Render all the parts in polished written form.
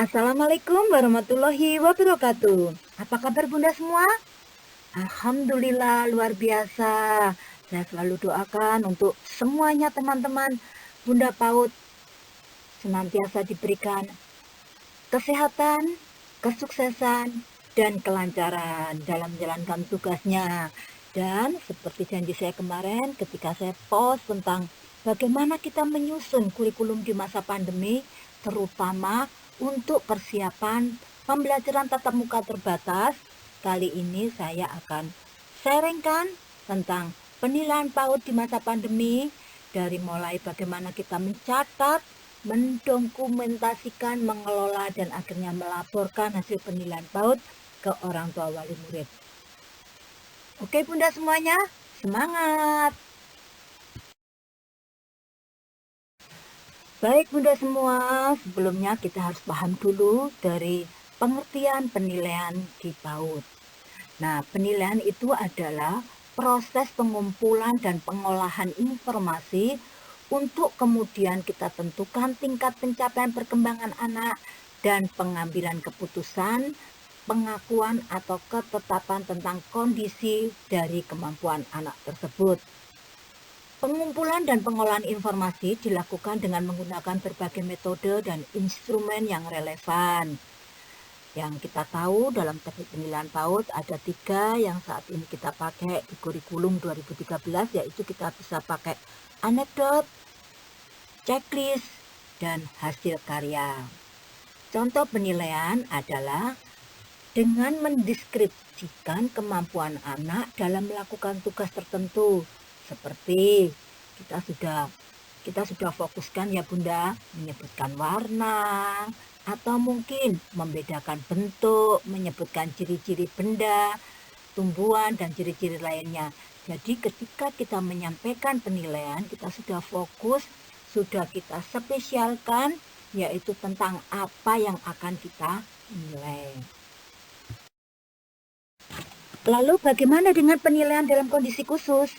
Assalamualaikum warahmatullahi wabarakatuh. Apa kabar Bunda semua? Alhamdulillah luar biasa. Saya selalu doakan untuk semuanya teman-teman Bunda PAUD senantiasa diberikan kesehatan, kesuksesan, dan kelancaran dalam menjalankan tugasnya. Dan seperti janji saya kemarin ketika saya post tentang bagaimana kita menyusun kurikulum di masa pandemi, terutama untuk persiapan pembelajaran tatap muka terbatas, kali ini saya akan sharingkan tentang penilaian PAUD di masa pandemi, dari mulai bagaimana kita mencatat, mendokumentasikan, mengelola, dan akhirnya melaporkan hasil penilaian PAUD ke orang tua wali murid. Oke Bunda semuanya, semangat! Baik Bunda semua, sebelumnya kita harus paham dulu dari pengertian penilaian di PAUD. Nah, penilaian itu adalah proses pengumpulan dan pengolahan informasi untuk kemudian kita tentukan tingkat pencapaian perkembangan anak dan pengambilan keputusan, pengakuan atau ketetapan tentang kondisi dari kemampuan anak tersebut. Pengumpulan dan pengolahan informasi dilakukan dengan menggunakan berbagai metode dan instrumen yang relevan. Yang kita tahu dalam teknik penilaian PAUD ada 3 yang saat ini kita pakai di kurikulum 2013, yaitu kita bisa pakai anekdot, checklist, dan hasil karya. Contoh penilaian adalah dengan mendeskripsikan kemampuan anak dalam melakukan tugas tertentu, seperti kita sudah fokuskan ya Bunda, menyebutkan warna, atau mungkin membedakan bentuk, menyebutkan ciri-ciri benda, tumbuhan, dan ciri-ciri lainnya. Jadi ketika kita menyampaikan penilaian, kita sudah fokus, sudah kita spesialkan, yaitu tentang apa yang akan kita nilai. Lalu bagaimana dengan penilaian dalam kondisi khusus?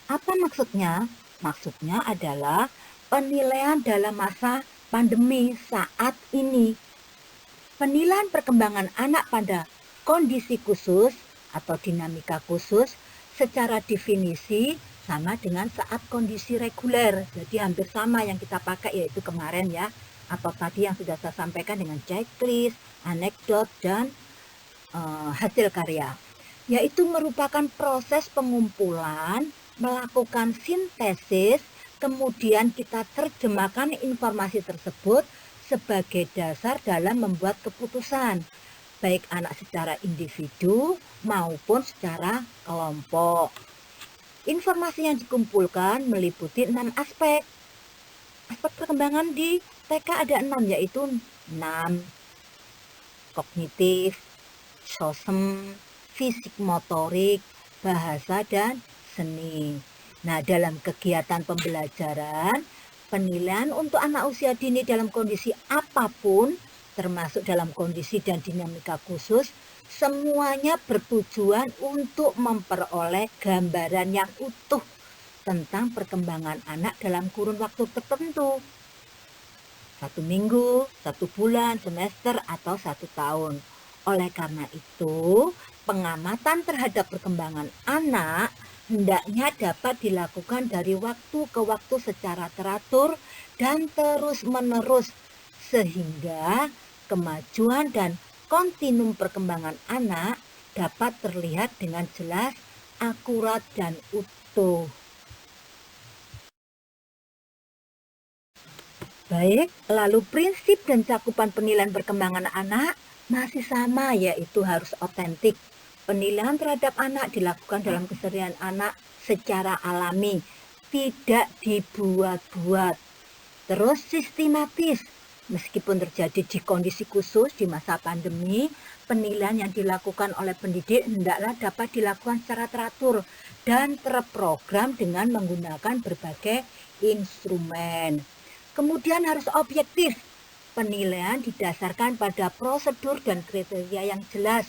Apa maksudnya? Maksudnya adalah penilaian dalam masa pandemi saat ini. Penilaian perkembangan anak pada kondisi khusus atau dinamika khusus secara definisi sama dengan saat kondisi reguler. Jadi hampir sama yang kita pakai yaitu kemarin ya, atau tadi yang sudah saya sampaikan dengan checklist, anekdot, dan hasil karya. Yaitu merupakan proses pengumpulan, melakukan sintesis, kemudian kita terjemahkan informasi tersebut sebagai dasar dalam membuat keputusan, baik anak secara individu maupun secara kelompok. Informasi yang dikumpulkan meliputi 6 aspek. Aspek perkembangan di TK ada 6, yaitu 6 kognitif, sosem, fisik motorik, bahasa, dan seni. Nah, dalam kegiatan pembelajaran, penilaian untuk anak usia dini dalam kondisi apapun, termasuk dalam kondisi dan dinamika khusus, semuanya bertujuan untuk memperoleh gambaran yang utuh tentang perkembangan anak dalam kurun waktu tertentu. 1 minggu, 1 bulan, semester, atau 1 tahun. Oleh karena itu, pengamatan terhadap perkembangan anak hendaknya dapat dilakukan dari waktu ke waktu secara teratur dan terus-menerus, sehingga kemajuan dan kontinum perkembangan anak dapat terlihat dengan jelas, akurat, dan utuh. Baik, lalu prinsip dan cakupan penilaian perkembangan anak masih sama, yaitu harus otentik. Penilaian terhadap anak dilakukan dalam keseharian anak secara alami, tidak dibuat-buat. Terus sistematis, meskipun terjadi di kondisi khusus di masa pandemi, penilaian yang dilakukan oleh pendidik hendaklah dapat dilakukan secara teratur dan terprogram dengan menggunakan berbagai instrumen. Kemudian harus objektif. Penilaian didasarkan pada prosedur dan kriteria yang jelas,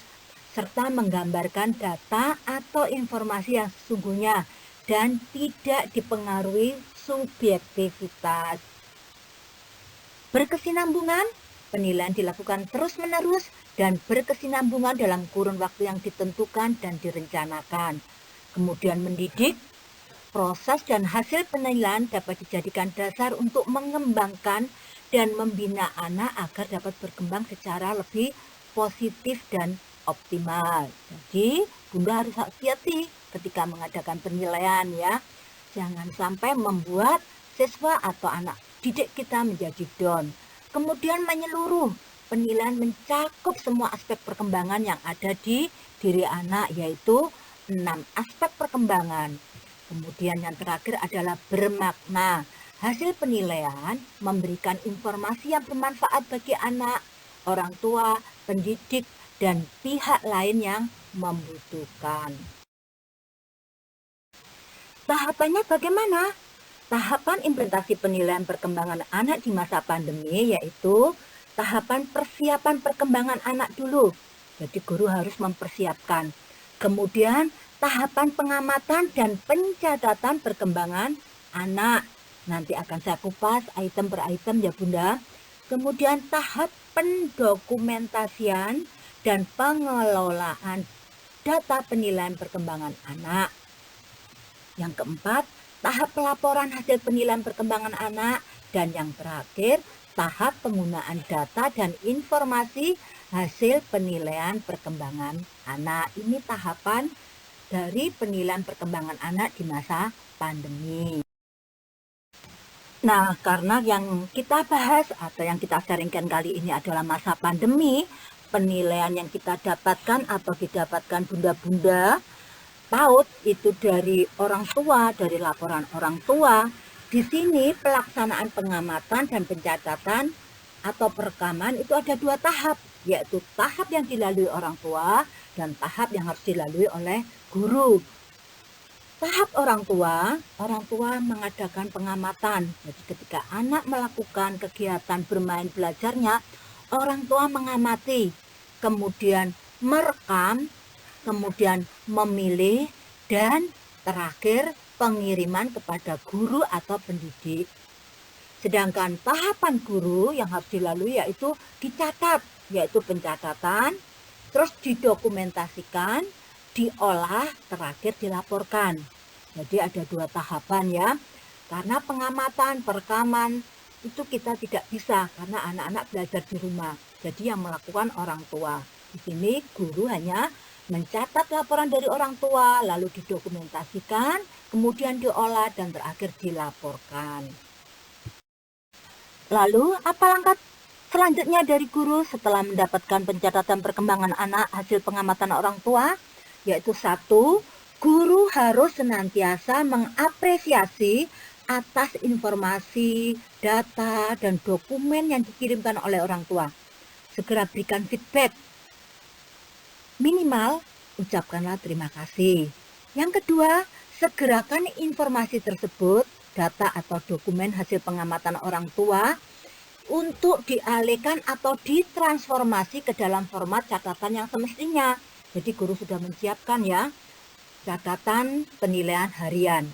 serta menggambarkan data atau informasi yang sesungguhnya dan tidak dipengaruhi subjektivitas. Berkesinambungan, Penilaian dilakukan terus-menerus dan berkesinambungan dalam kurun waktu yang ditentukan dan direncanakan. Kemudian mendidik, proses dan hasil penilaian dapat dijadikan dasar untuk mengembangkan dan membina anak agar dapat berkembang secara lebih positif dan optimal. Jadi, Bunda harus hati-hati ketika mengadakan penilaian ya. Jangan sampai membuat siswa atau anak didik kita menjadi down. Kemudian menyeluruh, penilaian mencakup semua aspek perkembangan yang ada di diri anak, yaitu 6 aspek perkembangan. Kemudian yang terakhir adalah bermakna. Hasil penilaian memberikan informasi yang bermanfaat bagi anak, orang tua, pendidik, dan pihak lain yang membutuhkan. Tahapannya bagaimana? Tahapan implementasi penilaian perkembangan anak di masa pandemi yaitu tahapan persiapan perkembangan anak dulu. Jadi guru harus mempersiapkan. Kemudian tahapan pengamatan dan pencatatan perkembangan anak. Nanti akan saya kupas item per item ya Bunda. Kemudian tahap pendokumentasian dan pengelolaan data penilaian perkembangan anak. Yang keempat, tahap pelaporan hasil penilaian perkembangan anak, dan yang terakhir, tahap penggunaan data dan informasi hasil penilaian perkembangan anak. Ini tahapan dari penilaian perkembangan anak di masa pandemi. Nah, karena yang kita bahas atau yang kita sharingkan kali ini adalah masa pandemi, penilaian yang kita dapatkan atau didapatkan bunda-bunda PAUD itu dari orang tua, dari laporan orang tua. Di sini pelaksanaan pengamatan dan pencatatan atau perekaman itu ada 2 tahap, yaitu tahap yang dilalui orang tua dan tahap yang harus dilalui oleh guru. Tahap orang tua mengadakan pengamatan. Jadi ketika anak melakukan kegiatan bermain belajarnya, orang tua mengamati, kemudian merekam, kemudian memilih, dan terakhir pengiriman kepada guru atau pendidik. Sedangkan tahapan guru yang harus dilalui yaitu dicatat, yaitu pencatatan, terus didokumentasikan, diolah, terakhir dilaporkan. Jadi ada 2 tahapan ya. Karena pengamatan, perekaman itu kita tidak bisa karena anak-anak belajar di rumah. Jadi yang melakukan orang tua. Di sini guru hanya mencatat laporan dari orang tua, lalu didokumentasikan, kemudian diolah, dan terakhir dilaporkan. Lalu, apa langkah selanjutnya dari guru setelah mendapatkan pencatatan perkembangan anak hasil pengamatan orang tua? Yaitu 1, guru harus senantiasa mengapresiasi atas informasi, data, dan dokumen yang dikirimkan oleh orang tua. Segera berikan feedback. Minimal, ucapkanlah terima kasih. Yang kedua, segerakan informasi tersebut, data atau dokumen hasil pengamatan orang tua, untuk dialihkan atau ditransformasi ke dalam format catatan yang semestinya. Jadi guru sudah menyiapkan ya, catatan penilaian harian.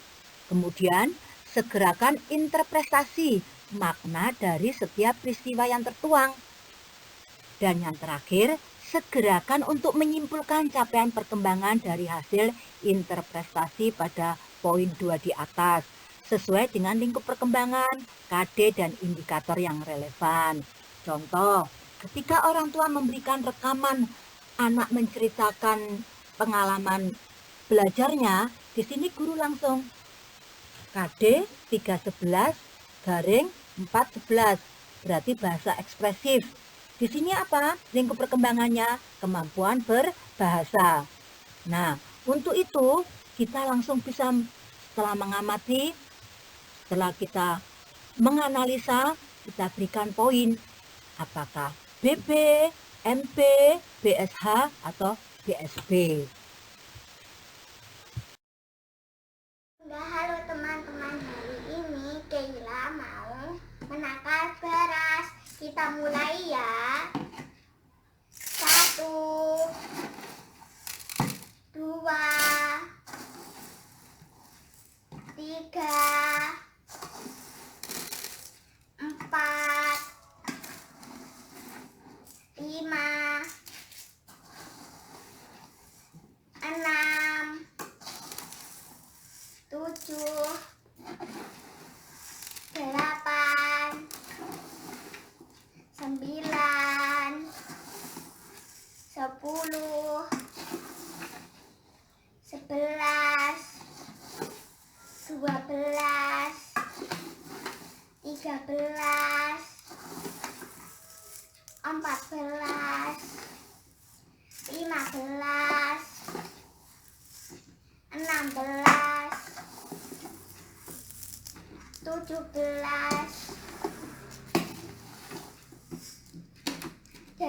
Kemudian, segerakan interpretasi makna dari setiap peristiwa yang tertuang. Dan yang terakhir, segerakan untuk menyimpulkan capaian perkembangan dari hasil interpretasi pada poin 2 di atas, sesuai dengan lingkup perkembangan, KD, dan indikator yang relevan. Contoh, ketika orang tua memberikan rekaman anak menceritakan pengalaman belajarnya, di sini guru langsung KD 311 garing 411, berarti bahasa ekspresif. Di sini apa? Lingkup perkembangannya, kemampuan berbahasa. Nah, untuk itu kita langsung bisa setelah mengamati, setelah kita menganalisa, kita berikan poin. Apakah BB, MP, BSH, atau BSB. Halo teman-teman, hari ini Keila mau menakar beras. Kita mulai ya. 1, 2, 3, 4, 16, 17, 18,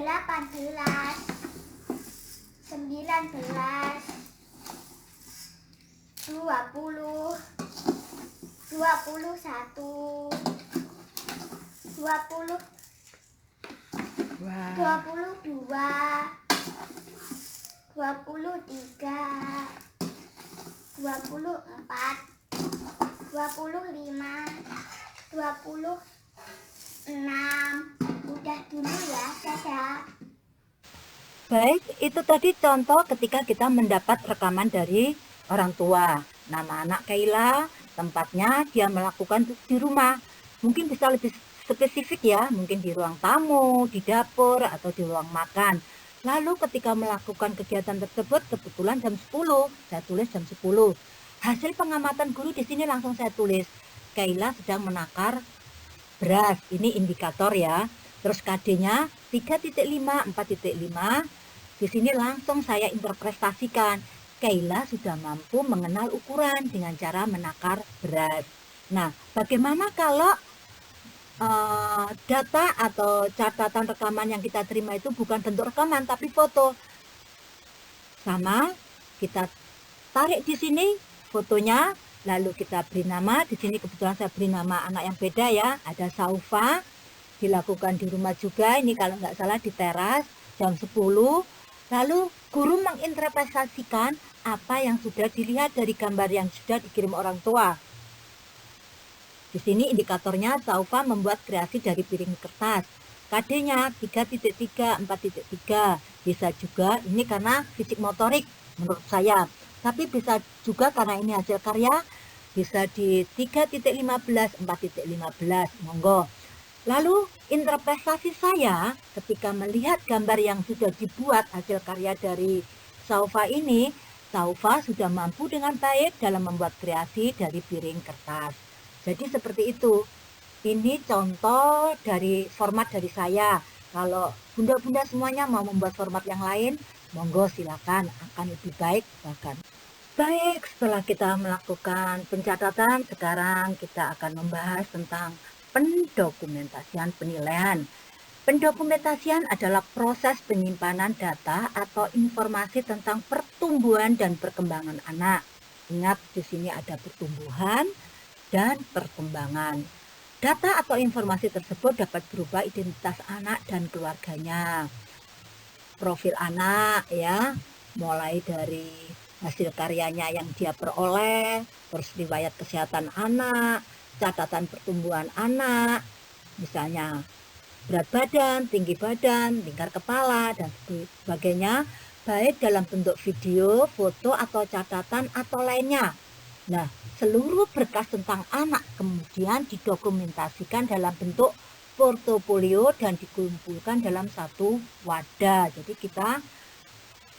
19, 20, 21, 20, Wah. 22, 23, 24, 25, 26. Udah dulu ya, dadah. Baik, itu tadi contoh ketika kita mendapat rekaman dari orang tua. Nama anak Kaila, tempatnya dia melakukan di rumah. Mungkin bisa lebih spesifik ya, mungkin di ruang tamu, di dapur, atau di ruang makan. Lalu ketika melakukan kegiatan tersebut, kebetulan jam 10, saya tulis jam 10. Hasil pengamatan guru di sini langsung saya tulis. Kaila sedang menakar beras, ini indikator ya. Terus KD-nya 3.5, 4.5. Di sini langsung saya interpretasikan. Kaila sudah mampu mengenal ukuran dengan cara menakar beras. Nah, bagaimana kalau data atau catatan rekaman yang kita terima itu bukan bentuk rekaman tapi foto? Sama, kita tarik di sini fotonya, lalu kita beri nama. Di sini kebetulan saya beri nama anak yang beda ya, ada Saufa. Dilakukan di rumah juga, ini kalau nggak salah di teras jam 10. Lalu guru menginterpretasikan apa yang sudah dilihat dari gambar yang sudah dikirim orang tua. Di sini indikatornya Saufa membuat kreasi dari piring kertas. KD-nya 3.3, 4.3. Bisa juga ini karena fisik motorik menurut saya. Tapi bisa juga karena ini hasil karya, bisa di 3.15, 4.15. Monggo. Lalu interpretasi saya ketika melihat gambar yang sudah dibuat hasil karya dari Saufa ini, Saufa sudah mampu dengan baik dalam membuat kreasi dari piring kertas. Jadi seperti itu. Ini contoh dari format dari saya. Kalau bunda-bunda semuanya mau membuat format yang lain, monggo silakan, akan lebih baik bahkan. Baik, setelah kita melakukan pencatatan, sekarang kita akan membahas tentang pendokumentasian penilaian. Pendokumentasian adalah proses penyimpanan data atau informasi tentang pertumbuhan dan perkembangan anak. Ingat, di sini ada pertumbuhan dan perkembangan. Data atau informasi tersebut dapat berupa identitas anak dan keluarganya, profil anak ya, mulai dari hasil karyanya yang dia peroleh, terus riwayat kesehatan anak, catatan pertumbuhan anak, misalnya berat badan, tinggi badan, lingkar kepala, dan sebagainya, baik dalam bentuk video, foto, atau catatan, atau lainnya. Nah, seluruh berkas tentang anak kemudian didokumentasikan dalam bentuk portofolio dan dikumpulkan dalam satu wadah. Jadi kita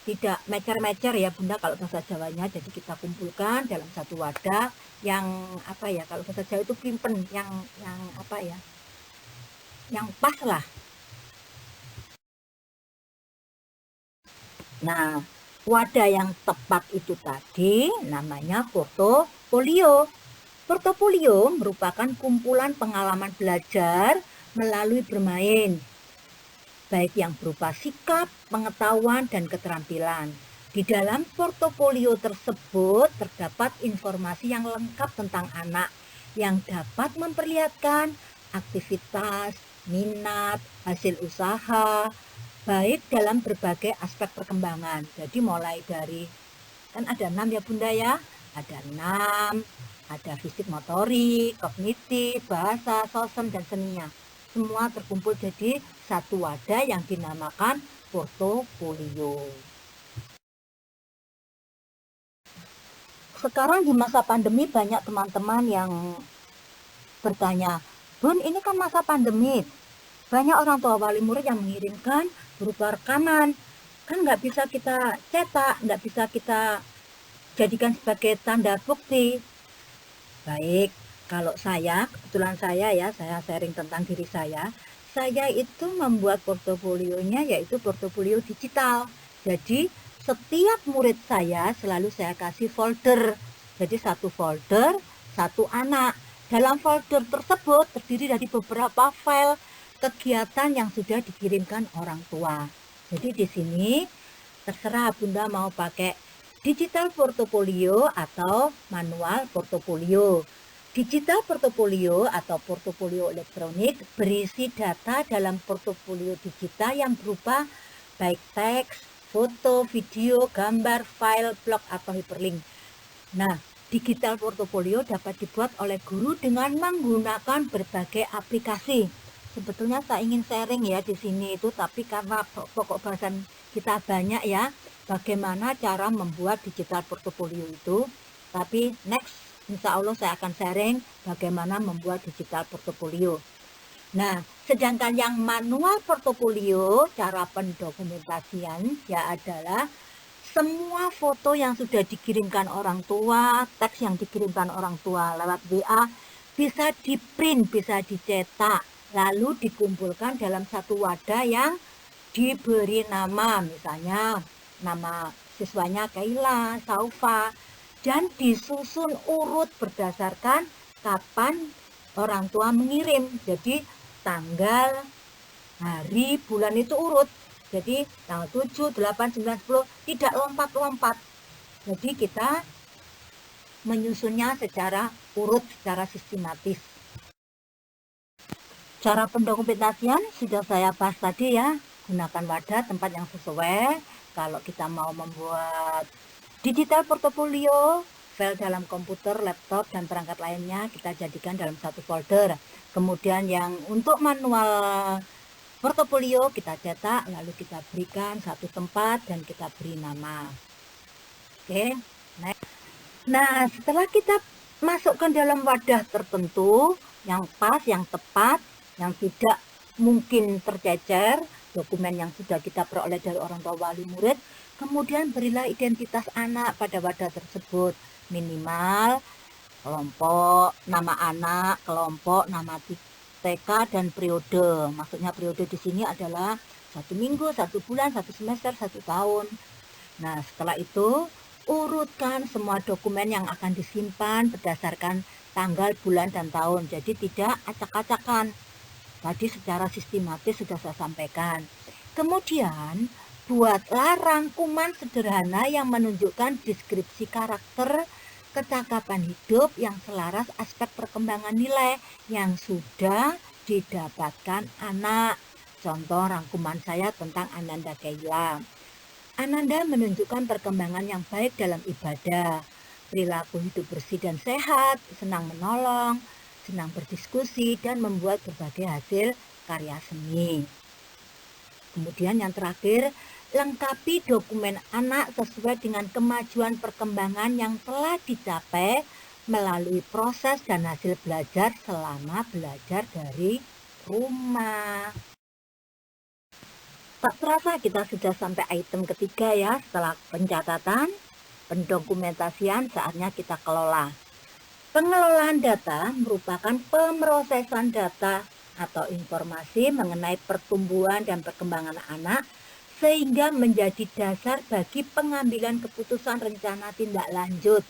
tidak mecer-mecer ya Bunda kalau bahasa Jawanya, jadi kita kumpulkan dalam satu wadah yang apa ya, kalau bahasa Jawa itu primpen yang apa ya, yang pas lah. Nah, wadah yang tepat itu tadi namanya portofolio. Portofolio merupakan kumpulan pengalaman belajar melalui bermain, baik yang berupa sikap, pengetahuan, dan keterampilan. Di dalam portofolio tersebut terdapat informasi yang lengkap tentang anak yang dapat memperlihatkan aktivitas, minat, hasil usaha, baik dalam berbagai aspek perkembangan. Jadi mulai dari, kan ada 6 ya Bunda ya, ada 6, ada fisik motorik, kognitif, bahasa, sosum, dan seninya. Semua terkumpul jadi satu wadah yang dinamakan portofolio. Sekarang di masa pandemi banyak teman-teman yang bertanya, Bun, ini kan masa pandemi, banyak orang tua wali murid yang mengirimkan berupa rekaman, kan nggak bisa kita cetak, nggak bisa kita jadikan sebagai tanda bukti. Baik, kalau saya, kebetulan saya sharing tentang diri saya itu membuat portofolionya yaitu portofolio digital. Jadi setiap murid saya selalu saya kasih folder. Jadi satu folder, satu anak. Dalam folder tersebut terdiri dari beberapa file kegiatan yang sudah dikirimkan orang tua. Jadi di sini terserah Bunda mau pakai digital portofolio atau manual portofolio. Digital portofolio atau portofolio elektronik berisi data dalam portofolio digital yang berupa baik teks, foto, video, gambar, file, blog, atau hyperlink. Nah, digital portofolio dapat dibuat oleh guru dengan menggunakan berbagai aplikasi. Sebetulnya saya ingin sharing ya di sini itu, tapi karena pokok bahasan kita banyak ya, bagaimana cara membuat digital portofolio itu. Tapi next, insya Allah saya akan sharing bagaimana membuat digital portofolio. Nah, sedangkan yang manual portofolio, cara pendokumentasian ya adalah semua foto yang sudah dikirimkan orang tua, teks yang dikirimkan orang tua lewat WA, bisa di-print, bisa dicetak, lalu dikumpulkan dalam satu wadah yang diberi nama, misalnya nama siswanya Kaila, Saufa, dan disusun urut berdasarkan kapan orang tua mengirim. Jadi tanggal, hari, bulan itu urut. Jadi tanggal 7, 8, 9, 10 tidak lompat-lompat. Jadi kita menyusunnya secara urut, secara sistematis. Cara pendokumentasian sudah saya bahas tadi ya. Gunakan wadah tempat yang sesuai. Kalau kita mau membuat digital portofolio, file dalam komputer, laptop, dan perangkat lainnya kita jadikan dalam satu folder. Kemudian yang untuk manual portofolio kita cetak, lalu kita berikan satu tempat dan kita beri nama. Oke, next. Nah, setelah kita masukkan dalam wadah tertentu yang pas, yang tepat, yang tidak mungkin tercecer, dokumen yang sudah kita peroleh dari orang tua wali murid, kemudian berilah identitas anak pada wadah tersebut, minimal kelompok, nama anak, kelompok, nama TK, dan periode. Maksudnya periode di sini adalah 1 minggu, 1 bulan, 1 semester, 1 tahun. Nah, setelah itu urutkan semua dokumen yang akan disimpan berdasarkan tanggal, bulan, dan tahun. Jadi tidak acak-acakan. Tadi secara sistematis sudah saya sampaikan. Kemudian buatlah rangkuman sederhana yang menunjukkan deskripsi karakter kecakapan hidup yang selaras aspek perkembangan nilai yang sudah didapatkan anak. Contoh rangkuman saya tentang Ananda Kaila. Ananda menunjukkan perkembangan yang baik dalam ibadah, perilaku hidup bersih dan sehat, senang menolong, senang berdiskusi, dan membuat berbagai hasil karya seni. Kemudian yang terakhir, lengkapi dokumen anak sesuai dengan kemajuan perkembangan yang telah dicapai melalui proses dan hasil belajar selama belajar dari rumah. Tak terasa kita sudah sampai item ketiga ya. Setelah pencatatan, pendokumentasian, saatnya kita kelola. Pengelolaan data merupakan pemrosesan data atau informasi mengenai pertumbuhan dan perkembangan anak sehingga menjadi dasar bagi pengambilan keputusan rencana tindak lanjut.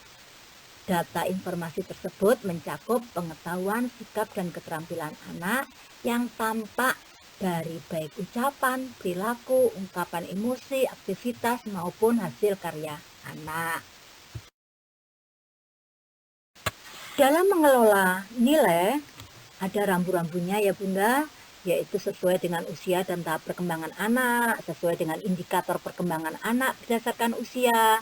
Data informasi tersebut mencakup pengetahuan, sikap, dan keterampilan anak yang tampak dari baik ucapan, perilaku, ungkapan emosi, aktivitas, maupun hasil karya anak. Dalam mengelola nilai, ada rambu-rambunya ya Bunda, yaitu sesuai dengan usia dan tahap perkembangan anak, sesuai dengan indikator perkembangan anak berdasarkan usia,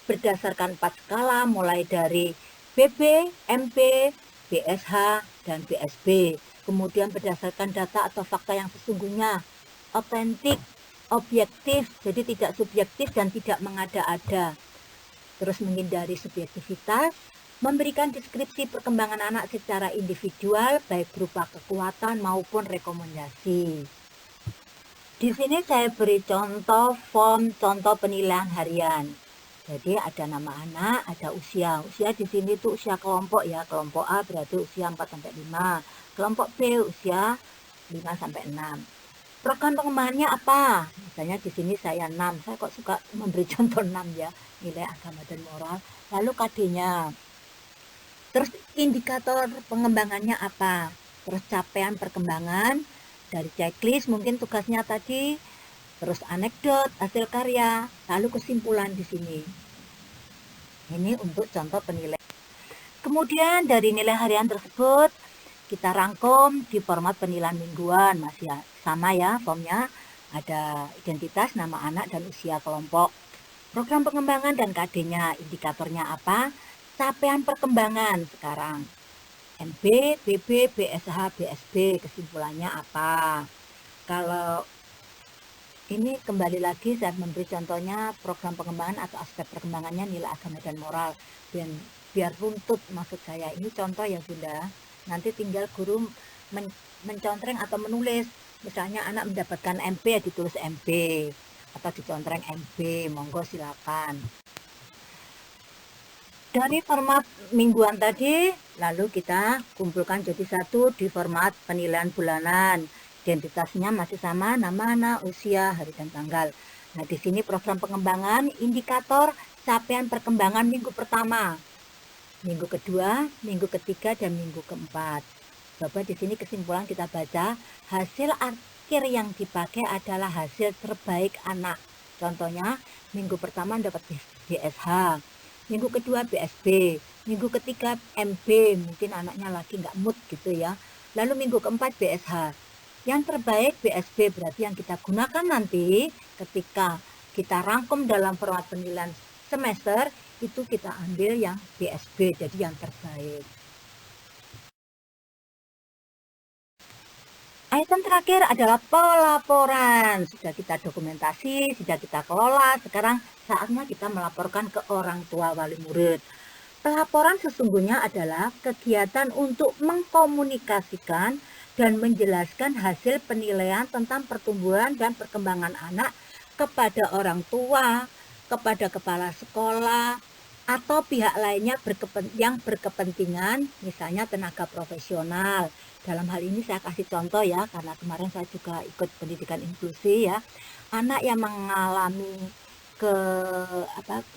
berdasarkan 4 skala mulai dari BB, MP, BSH, dan BSB. Kemudian berdasarkan data atau fakta yang sesungguhnya, otentik, objektif, jadi tidak subjektif dan tidak mengada-ada. Terus menghindari subjektivitas, memberikan deskripsi perkembangan anak secara individual, baik berupa kekuatan maupun rekomendasi. Di sini saya beri contoh form contoh penilaian harian. Jadi ada nama anak, ada usia. Usia di sini tuh usia kelompok ya. Kelompok A berarti usia 4 sampai 5. Kelompok B usia 5 sampai 6. Program pengembangannya apa? Misalnya di sini saya 6, saya kok suka memberi contoh 6 ya, nilai agama dan moral. Lalu KD-nya. Terus indikator pengembangannya apa? Terus capaian perkembangan dari checklist mungkin tugasnya tadi, terus anekdot, hasil karya, lalu kesimpulan di sini. Ini untuk contoh penilaian. Kemudian dari nilai harian tersebut kita rangkum di format penilaian mingguan, masih sama ya formnya, ada identitas, nama anak, dan usia kelompok. Program pengembangan dan KD-nya, indikatornya apa? Capaian perkembangan sekarang. MB, BB, BSH, BSB, kesimpulannya apa? Kalau ini kembali lagi saya memberi contohnya program pengembangan atau aspek perkembangannya nilai agama dan moral. Biar runtut maksud saya. Ini contoh ya Bunda. Nanti tinggal guru mencontreng atau menulis. Misalnya anak mendapatkan MP ya ditulis MP atau dicontreng MP. Monggo silakan. Dari format mingguan tadi, lalu kita kumpulkan jadi satu di format penilaian bulanan. Identitasnya masih sama, nama, anak, usia, hari dan tanggal. Nah, di sini program pengembangan, indikator capaian perkembangan minggu pertama, minggu kedua, minggu ketiga, dan minggu keempat. Coba di sini kesimpulan kita baca, hasil akhir yang dipakai adalah hasil terbaik anak. Contohnya, minggu pertama dapat BSH, minggu kedua BSB, minggu ketiga MB, mungkin anaknya lagi nggak mood gitu ya. Lalu minggu keempat BSH. Yang terbaik BSB berarti yang kita gunakan nanti ketika kita rangkum dalam format penilaian semester, itu kita ambil yang BSB, jadi yang terbaik. Item terakhir adalah pelaporan. Sudah kita dokumentasi, sudah kita kelola, sekarang saatnya kita melaporkan ke orang tua wali murid. Pelaporan sesungguhnya adalah kegiatan untuk mengkomunikasikan dan menjelaskan hasil penilaian tentang pertumbuhan dan perkembangan anak kepada orang tua, kepada kepala sekolah, atau pihak lainnya yang berkepentingan, misalnya tenaga profesional. Dalam hal ini saya kasih contoh ya, karena kemarin saya juga ikut pendidikan inklusi ya. Anak yang mengalami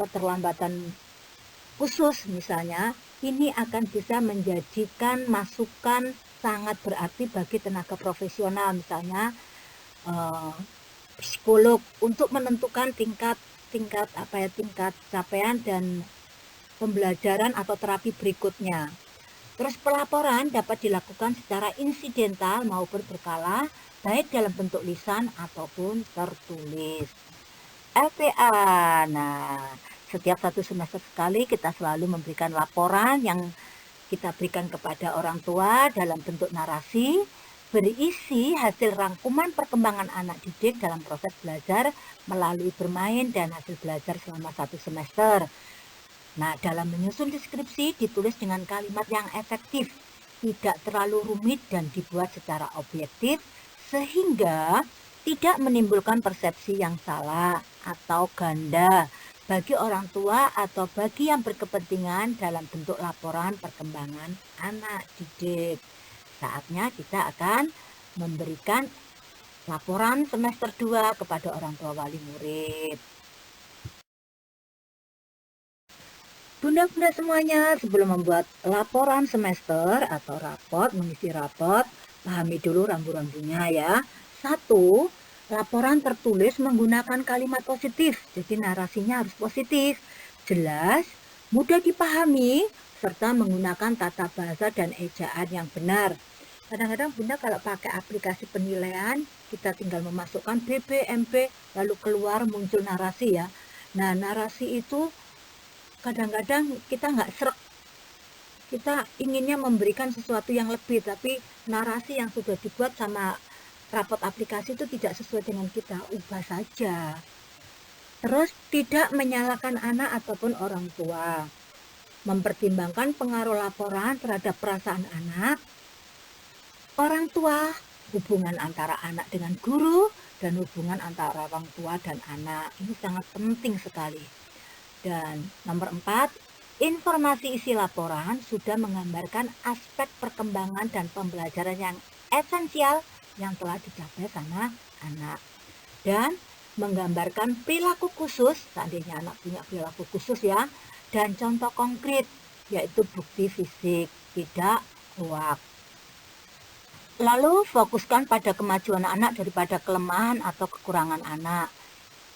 keterlambatan khusus misalnya, ini akan bisa menjadikan masukan sangat berarti bagi tenaga profesional, misalnya psikolog, untuk menentukan tingkat capaian dan pembelajaran atau terapi berikutnya. Terus pelaporan dapat dilakukan secara insidental maupun berkala, baik dalam bentuk lisan ataupun tertulis. LPA. Nah, setiap 1 semester sekali kita selalu memberikan laporan yang kita berikan kepada orang tua dalam bentuk narasi, berisi hasil rangkuman perkembangan anak didik dalam proses belajar melalui bermain dan hasil belajar selama 1 semester. Nah, dalam menyusun deskripsi ditulis dengan kalimat yang efektif, tidak terlalu rumit dan dibuat secara objektif, sehingga tidak menimbulkan persepsi yang salah atau ganda bagi orang tua atau bagi yang berkepentingan dalam bentuk laporan perkembangan anak didik. Saatnya kita akan memberikan laporan semester 2 kepada orang tua wali murid. Bunda-bunda semuanya, sebelum membuat laporan semester atau raport, mengisi raport, pahami dulu rambu-rambunya ya. 1. Laporan tertulis menggunakan kalimat positif, jadi narasinya harus positif, jelas, mudah dipahami, serta menggunakan tata bahasa dan ejaan yang benar. Kadang-kadang Bunda kalau pakai aplikasi penilaian, kita tinggal memasukkan BB, MB, lalu keluar muncul narasi ya. Nah, narasi itu kadang-kadang kita nggak srek, kita inginnya memberikan sesuatu yang lebih, tapi narasi yang sudah dibuat sama rapot aplikasi itu tidak sesuai dengan kita, ubah saja. Terus tidak menyalahkan anak ataupun orang tua, mempertimbangkan pengaruh laporan terhadap perasaan anak, orang tua, hubungan antara anak dengan guru, dan hubungan antara orang tua dan anak. Ini sangat penting sekali. Dan nomor 4, informasi isi laporan sudah menggambarkan aspek perkembangan dan pembelajaran yang esensial yang telah dicapai sama anak. Dan menggambarkan perilaku khusus, seandainya anak punya perilaku khusus ya, dan contoh konkret, yaitu bukti fisik, tidak hoak. Lalu fokuskan pada kemajuan anak daripada kelemahan atau kekurangan anak.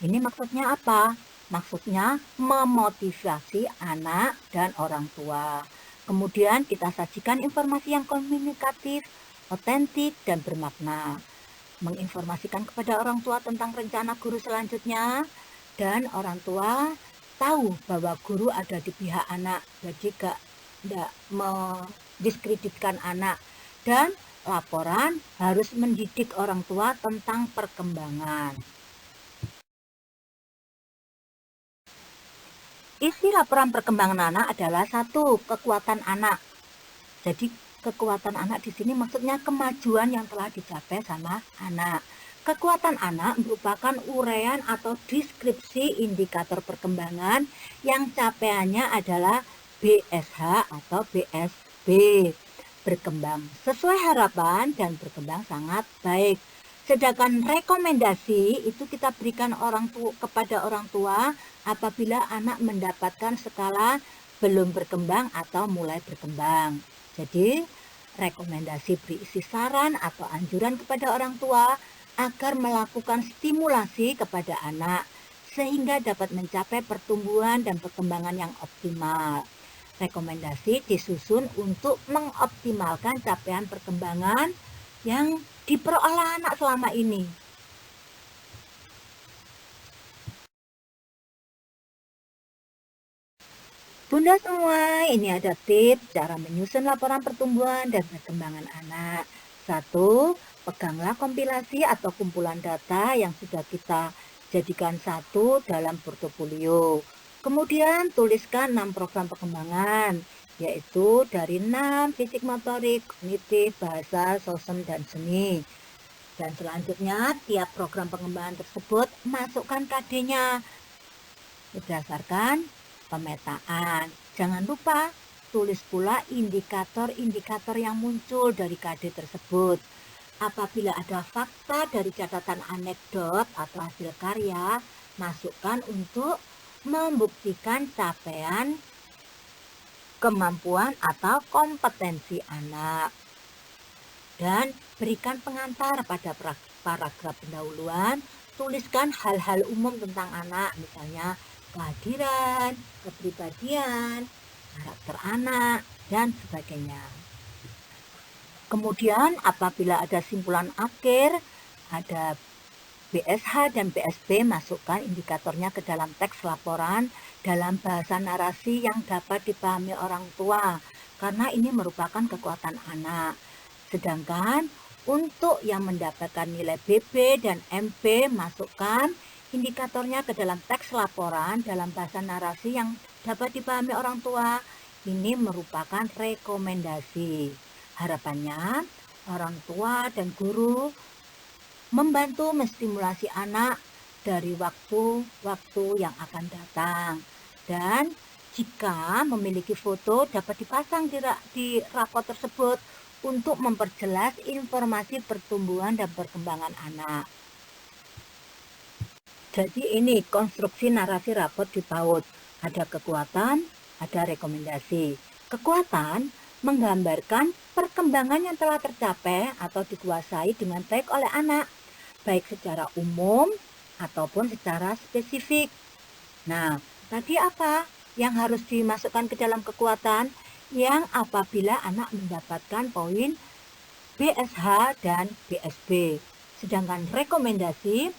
Ini maksudnya apa? Maksudnya memotivasi anak dan orang tua. Kemudian kita sajikan informasi yang komunikatif, otentik, dan bermakna. Menginformasikan kepada orang tua tentang rencana guru selanjutnya, dan orang tua tahu bahwa guru ada di pihak anak, jadi tidak mendiskreditkan anak. Dan laporan harus mendidik orang tua tentang perkembangan. Isi laporan perkembangan anak adalah 1. Kekuatan anak. Jadi kekuatan anak di sini maksudnya kemajuan yang telah dicapai sama anak. Kekuatan anak merupakan uraian atau deskripsi indikator perkembangan yang capaiannya adalah BSH atau BSB. Berkembang sesuai harapan dan berkembang sangat baik. Sedangkan rekomendasi itu kita berikan kepada orang tua apabila anak mendapatkan skala belum berkembang atau mulai berkembang. Jadi, rekomendasi berisi saran atau anjuran kepada orang tua agar melakukan stimulasi kepada anak sehingga dapat mencapai pertumbuhan dan perkembangan yang optimal. Rekomendasi disusun untuk mengoptimalkan capaian perkembangan yang diperoleh anak selama ini. Bunda semua, ini ada tips cara menyusun laporan pertumbuhan dan perkembangan anak. 1. Peganglah kompilasi atau kumpulan data yang sudah kita jadikan satu dalam portofolio. Kemudian tuliskan 6 program perkembangan, yaitu dari 6 fisik motorik, kognitif, bahasa, sosial, dan seni. Dan selanjutnya tiap program pengembangan tersebut masukkan KD-nya berdasarkan pemetaan. Jangan lupa tulis pula indikator-indikator yang muncul dari KD tersebut. Apabila ada fakta dari catatan anekdot atau hasil karya, masukkan untuk membuktikan capaian kemampuan atau kompetensi anak. Dan berikan pengantar pada paragraf pendahuluan, tuliskan hal-hal umum tentang anak, misalnya kehadiran, kepribadian, karakter anak, dan sebagainya. Kemudian apabila ada simpulan akhir, ada BSH dan BSB, masukkan indikatornya ke dalam teks laporan dalam bahasa narasi yang dapat dipahami orang tua, karena ini merupakan kekuatan anak. Sedangkan untuk yang mendapatkan nilai BB dan MB, masukkan indikatornya ke dalam teks laporan dalam bahasa narasi yang dapat dipahami orang tua. Ini merupakan rekomendasi. Harapannya, orang tua dan guru membantu menstimulasi anak dari waktu-waktu yang akan datang. Dan jika memiliki foto dapat dipasang di rapor tersebut untuk memperjelas informasi pertumbuhan dan perkembangan anak. Jadi ini konstruksi narasi rapor di PAUD. Ada kekuatan, ada rekomendasi. Kekuatan menggambarkan perkembangan yang telah tercapai atau dikuasai dengan baik oleh anak, baik secara umum ataupun secara spesifik. Nah, tadi apa yang harus dimasukkan ke dalam kekuatan? Yang apabila anak mendapatkan poin BSH dan BSB. Sedangkan rekomendasi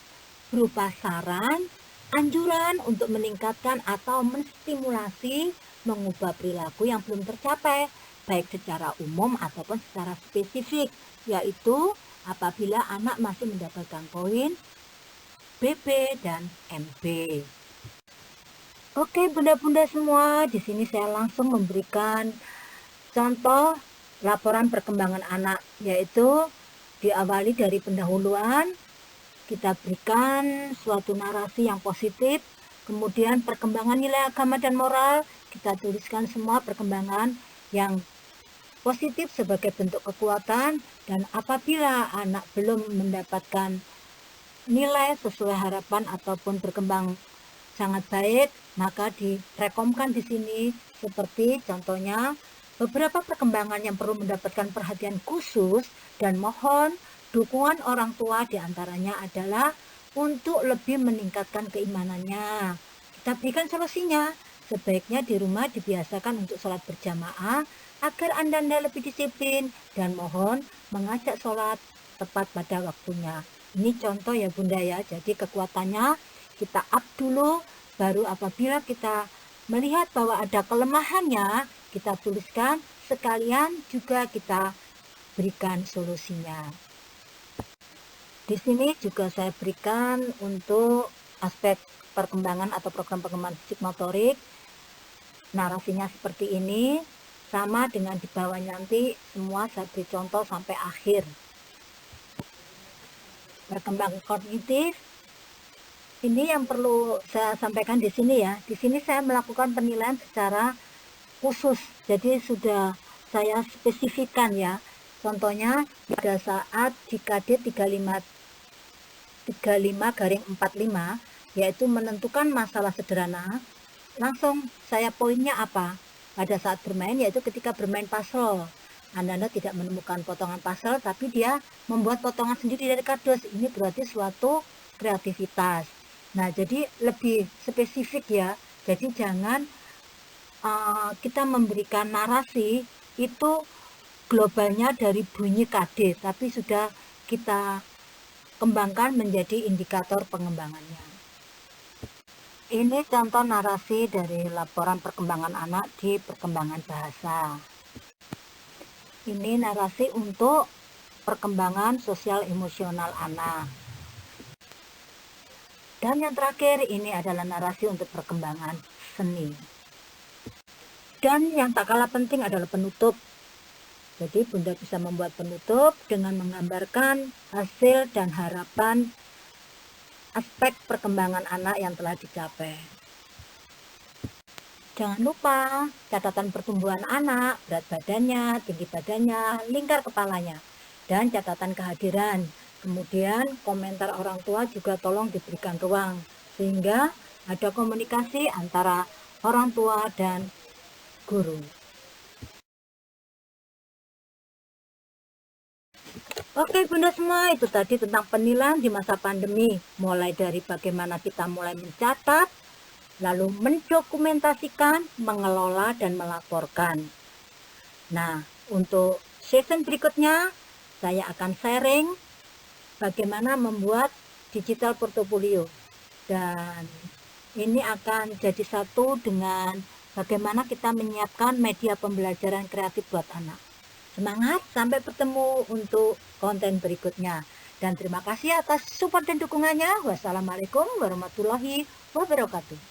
berupa saran, anjuran untuk meningkatkan atau menstimulasi mengubah perilaku yang belum tercapai, baik secara umum ataupun secara spesifik, yaitu apabila anak masih mendapatkan poin BB dan MB. Oke, bunda-bunda semua, di sini saya langsung memberikan contoh laporan perkembangan anak, yaitu diawali dari pendahuluan, kita berikan suatu narasi yang positif, kemudian perkembangan nilai agama dan moral, kita tuliskan semua perkembangan yang positif sebagai bentuk kekuatan, dan apabila anak belum mendapatkan nilai sesuai harapan ataupun berkembang sangat baik, maka direkomkan di sini seperti contohnya beberapa perkembangan yang perlu mendapatkan perhatian khusus dan mohon dukungan orang tua, diantaranya adalah untuk lebih meningkatkan keimanannya. Kita berikan solusinya, sebaiknya di rumah dibiasakan untuk sholat berjamaah agar Anda lebih disiplin dan mohon mengajak sholat tepat pada waktunya. Ini contoh ya Bunda ya, jadi kekuatannya kita up dulu, baru apabila kita melihat bahwa ada kelemahannya, kita tuliskan, sekalian juga kita berikan solusinya. Di sini juga saya berikan untuk aspek perkembangan atau program pengembangan fisik motorik. Narasinya seperti ini, sama dengan di bawahnya nanti semua saya beri contoh sampai akhir. Perkembangan kognitif, ini yang perlu saya sampaikan di sini ya. Di sini saya melakukan penilaian secara khusus, jadi sudah saya spesifikkan ya. Contohnya pada saat di KD 35/45, yaitu menentukan masalah sederhana, langsung saya poinnya apa? Pada saat bermain, yaitu ketika bermain puzzle. Anda tidak menemukan potongan puzzle, tapi dia membuat potongan sendiri dari kardus. Ini berarti suatu kreativitas. Nah, jadi lebih spesifik ya. Jadi jangan kita memberikan narasi itu globalnya dari bunyi KD, tapi sudah kita kembangkan menjadi indikator pengembangannya. Ini contoh narasi dari laporan perkembangan anak di perkembangan bahasa. Ini narasi untuk perkembangan sosial emosional anak. Dan yang terakhir ini adalah narasi untuk perkembangan seni. Dan yang tak kalah penting adalah penutup. Jadi Bunda bisa membuat penutup dengan menggambarkan hasil dan harapan aspek perkembangan anak yang telah dicapai. Jangan lupa catatan pertumbuhan anak, berat badannya, tinggi badannya, lingkar kepalanya, dan catatan kehadiran. Kemudian komentar orang tua juga tolong diberikan ruang, sehingga ada komunikasi antara orang tua dan guru. Oke Bunda semua, itu tadi tentang penilaian di masa pandemi. Mulai dari bagaimana kita mulai mencatat, lalu mendokumentasikan, mengelola, dan melaporkan. Nah, untuk season berikutnya, saya akan sharing bagaimana membuat digital portfolio. Dan ini akan jadi satu dengan bagaimana kita menyiapkan media pembelajaran kreatif buat anak. Semangat, sampai bertemu untuk konten berikutnya. Dan terima kasih atas support dan dukungannya. Wassalamualaikum warahmatullahi wabarakatuh.